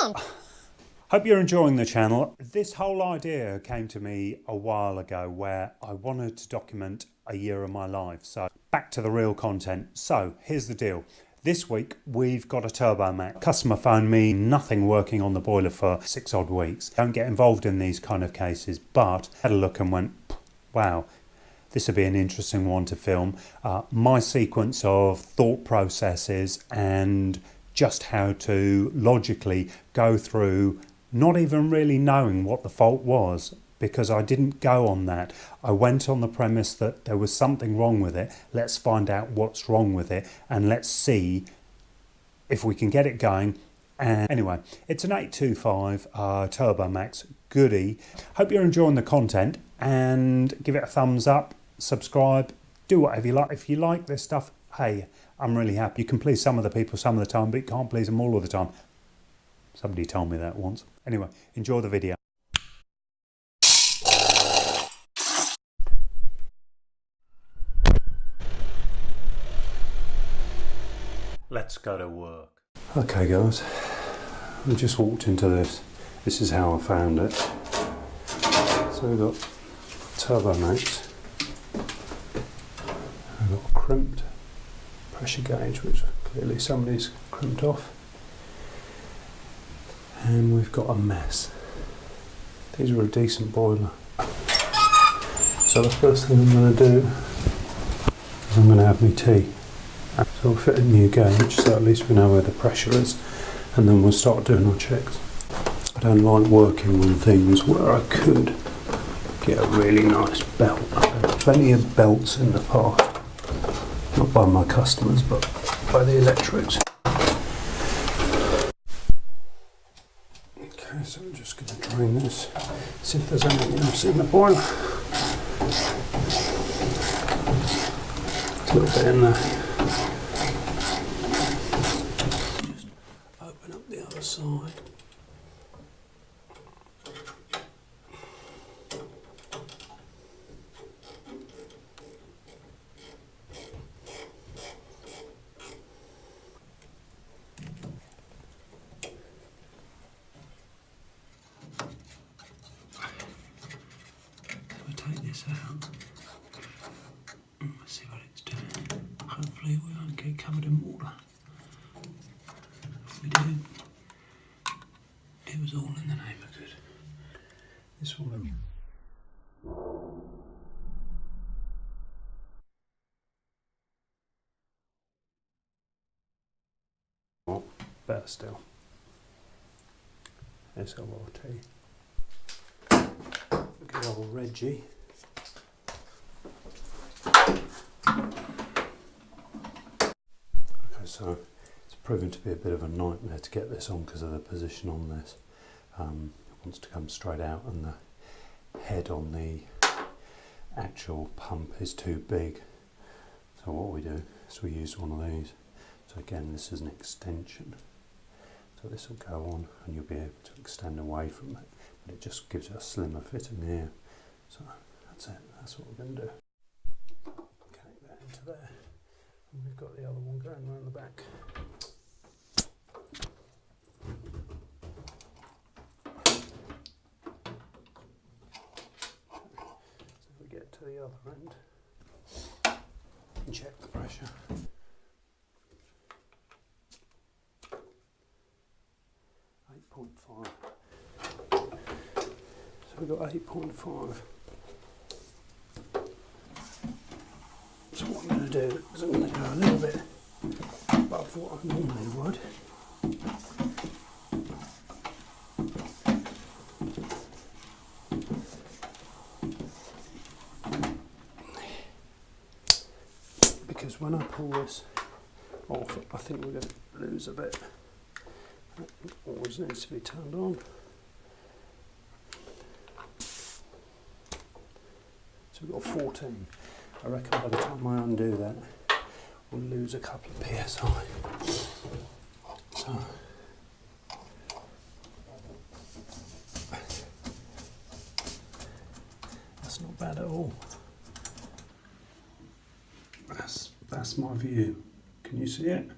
punk. Hope you're enjoying the channel. This whole idea came to me a while ago where I wanted to document a year of my life. So back to the real content. So here's the deal. This week we've got a Turbomax. Customer phoned me, nothing working on the boiler for 6 odd weeks. Don't get involved in these kind of cases, but had a look and went, wow, this would be an interesting one to film. My sequence of thought processes and just how to logically go through not even really knowing what the fault was, because I didn't go on that. I went on the premise that there was something wrong with it. Let's find out what's wrong with it and let's see if we can get it going. And anyway, it's an 825 Turbomax goodie. Hope you're enjoying the content and give it a thumbs up, subscribe, do whatever you like. If you like this stuff, hey, I'm really happy. You can please some of the people some of the time, but you can't please them all of the time. Somebody told me that once. Anyway, enjoy the video. Let's go to work. Okay guys, we just walked into this. This is how I found it. So we've got Turbomax. We've got a crimped pressure gauge, which clearly somebody's crimped off. And we've got a mess. These are a decent boiler. So the first thing I'm going to do is I'm going to have my tea. So we'll fit a new gauge, so at least we know where the pressure is, and then we'll start doing our checks. I don't like working on things where I could get a really nice belt. I've had plenty of belts in the past, not by my customers, but by the Electrodes. Okay, so I'm just going to drain this, see if there's anything else in the boiler. There's a little bit in there. Open up the other side. So we take this out. Let's see what it's doing. Hopefully we won't get covered in water. We do. It was all in the name of good. This one. Oh, better still. SLRT. Good old Reggie. Okay, so proving to be a bit of a nightmare to get this on because of the position on this. It wants to come straight out and the head on the actual pump is too big. So what we do is we use one of these. So again, this is an extension. So this will go on and you'll be able to extend away from it, but it just gives you a slimmer fitting here. So that's it, that's what we're going to do. Connect that into there. And we've got the other one going around the back. To the other end and check the pressure. .5. So we've got 8.5. So what I'm going to do is I'm going to go a little bit above what I normally would. Because when I pull this off, I think we're going to lose a bit. That always needs to be turned on. So we've got 14. I reckon by the time I undo that, we'll lose a couple of PSI. So that's not bad at all. That's my view. Can you see it?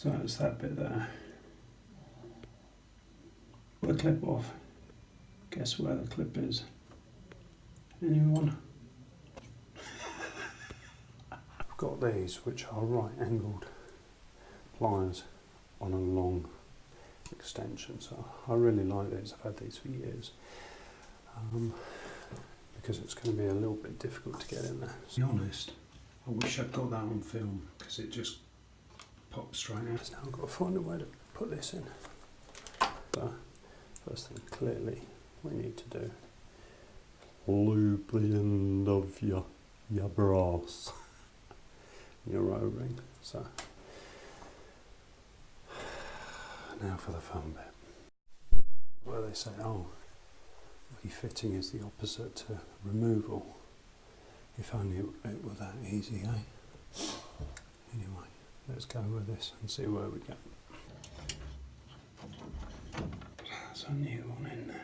So it's that bit there. Pull the clip off. Guess where the clip is? Anyone? I've got these, which are right angled pliers on a long extension, so I really like these. I've had these for years, because it's going to be a little bit difficult to get in there. To be honest, I wish I'd got that on film, because it just pops straight out. Now I've got to find a way to put this in. So first thing, clearly, we need to do lube the end of your brass, your O-ring. So now for the fun bit, where they say, oh, refitting is the opposite to removal. If only it were that easy, eh? Anyway, let's go with this and see where we go. That's a new one in there.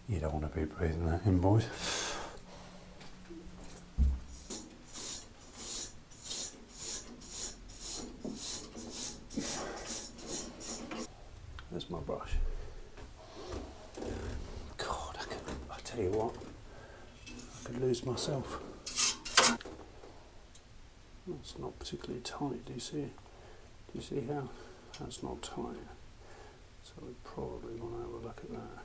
You don't want to be breathing that in, boys. There's my brush. God, I tell you what, I could lose myself. That's not particularly tight, do you see? Do you see how that's not tight? So we probably want to have a look at that.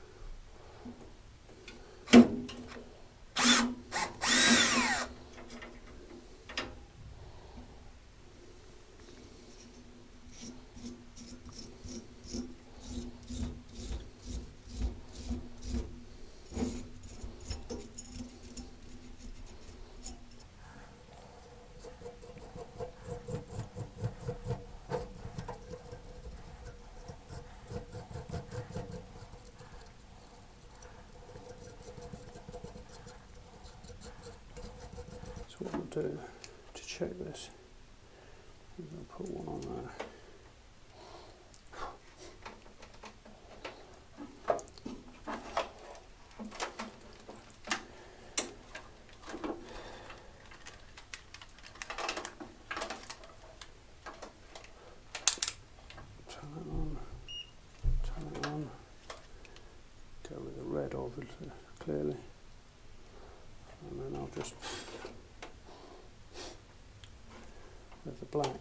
What we'll do to check this is I'll put one on there. Turn it on, go with the red obviously, clearly, and then I'll just with the black,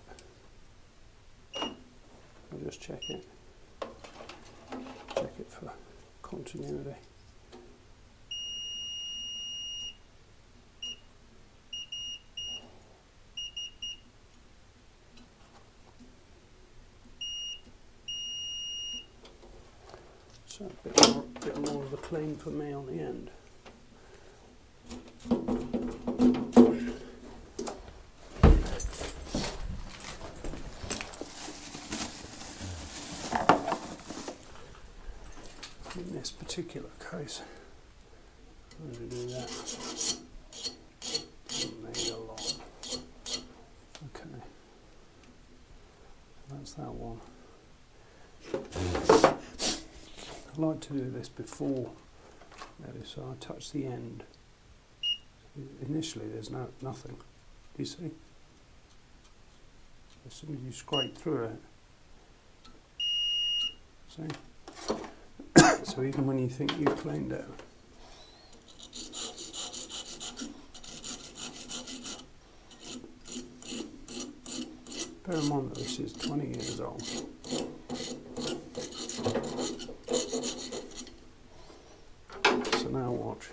I'll just check it for continuity. So a bit more of a clean for me on the end. In this particular case, I'm going to do that. Doesn't need a lot. Okay, that's that one. I like to do this before, so I touch the end. Initially, there's nothing. Do you see? As soon as you scrape through it, see? So even when you think you've cleaned it, bear in mind that this is 20 years old. So now watch.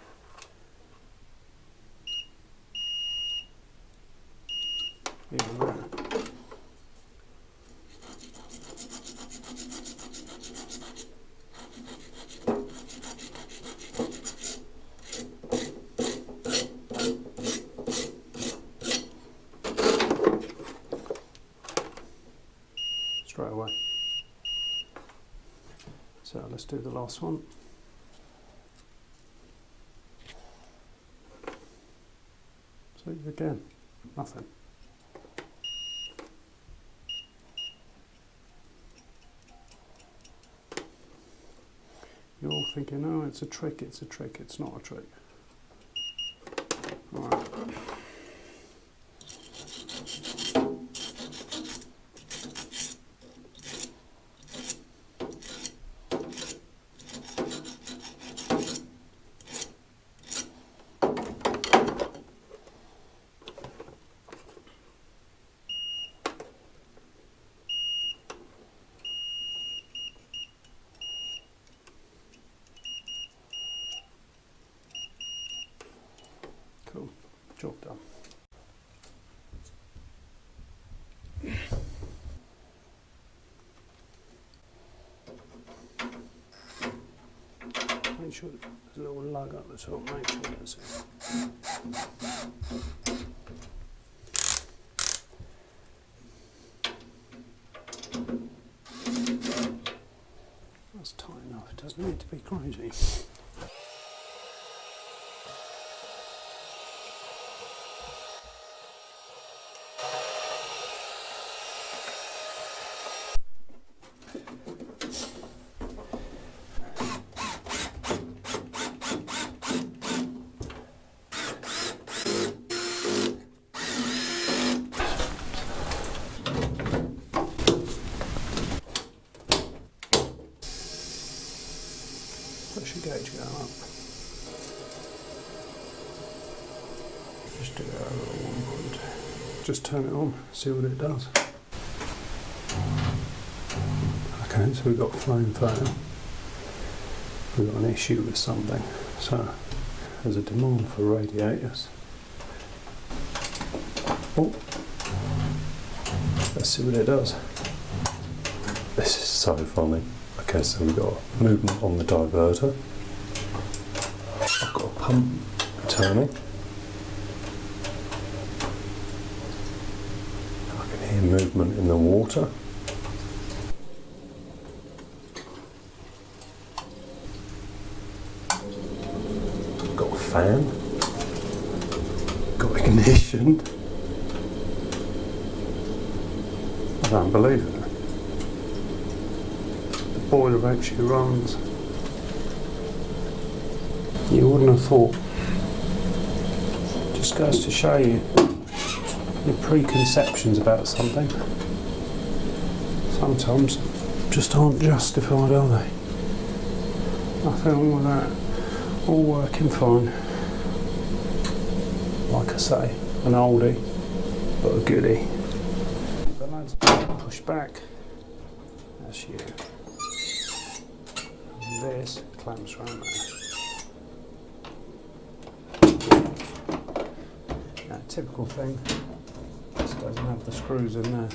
Even there. do the last one. See, again, nothing. You're all thinking, oh, it's a trick, it's a trick. It's not a trick. All right. Cool, job done. Make sure there's a little lug up the top, make sure that's it. That's tight enough, it doesn't need to be crazy. Pressure gauge going up. Just do it over 1.2. Just turn it on, see what it does. Okay, so we've got flame fail. We've got an issue with something. So there's a demand for radiators. Oh, let's see what it does. This is so funny. Okay, so we've got movement on the diverter. I've got a pump turning. I can hear movement in the water. I've got a fan. Got ignition. I don't believe it. Boiler actually runs. You wouldn't have thought. Just goes to show you your preconceptions about something sometimes just aren't justified, are they? Nothing wrong with that. All working fine. Like I say, an oldie, but a goodie. But let's push back. That's you. This clamps around there. Typical thing, just doesn't have the screws in there.